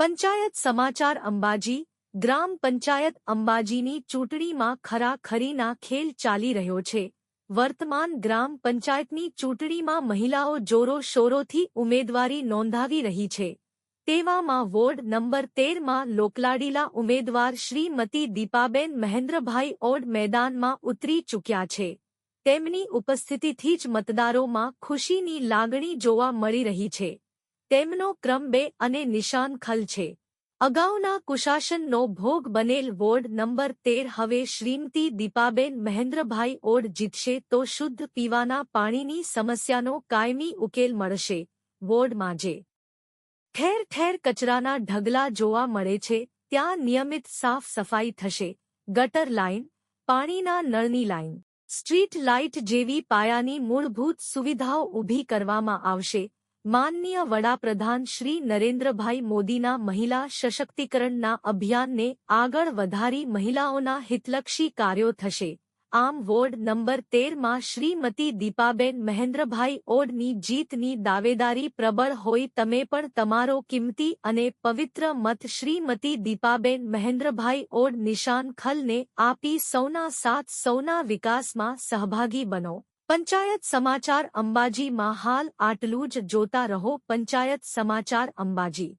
પંચાયત સમાચાર અંબાજી ગ્રામ પંચાયત અંબાજીની ચૂંટણીમાં ખરાખરીના ખેલ ચાલી રહ્યો છે। વર્તમાન ગ્રામ પંચાયતની ચૂંટણીમાં મહિલાઓ જોરોશોરોથી ઉમેદવારી નોંધાવી રહી છે। તેવામાં વોર્ડ નંબર 13માં લોકલાડીલા ઉમેદવાર શ્રીમતી દીપાબેન મહેન્દ્રભાઈ ઓડ મેદાનમાં ઉતરી ચૂક્યા છે। તેમની ઉપસ્થિતિથી જ મતદારોમાં ખુશીની લાગણી જોવા મળી રહી છે। તેમનો ક્રમ 2 અને નિશાન ખલ છે। અગાઉના કુશાસનનો ભોગ બનેલ વોર્ડ નંબર 13 હવે શ્રીમતી દીપાબેન મહેન્દ્રભાઈ ઓડ જીતશે તો શુદ્ધ પીવાના પાણીની સમસ્યાનો કાયમી ઉકેલ મળશે। વોર્ડમાં જે ઠેર ઠેર કચરાના ઢગલા જોવા મળે છે ત્યાં નિયમિત સાફ સફાઈ થશે। ગટર લાઇન, પાણીના નળની લાઇન, સ્ટ્રીટ લાઇટ જેવી પાયાની મૂળભૂત સુવિધાઓ ઊભી કરવામાં આવશે। માનનીય વડાપ્રધાન શ્રી નરેન્દ્રભાઈ મોદીના મહિલા સશક્તિકરણના અભિયાનને આગળ વધારી મહિલાઓના હિતલક્ષી કાર્યો થશે। આમ વોર્ડ નંબર 13માં શ્રીમતી દીપાબેન મહેન્દ્રભાઈ ઓડની જીતની દાવેદારી પ્રબળ હોય। તમે પણ તમારો કિંમતી અને પવિત્ર મત શ્રીમતી દીપાબેન મહેન્દ્રભાઈ ઓડ નિશાન ખલને આપી સૌના સાથ સૌના વિકાસમાં સહભાગી બનો। પંચાયત સમાચાર અંબાજીમાં હાલ આટલું જ। જોતા રહો પંચાયત સમાચાર અંબાજી।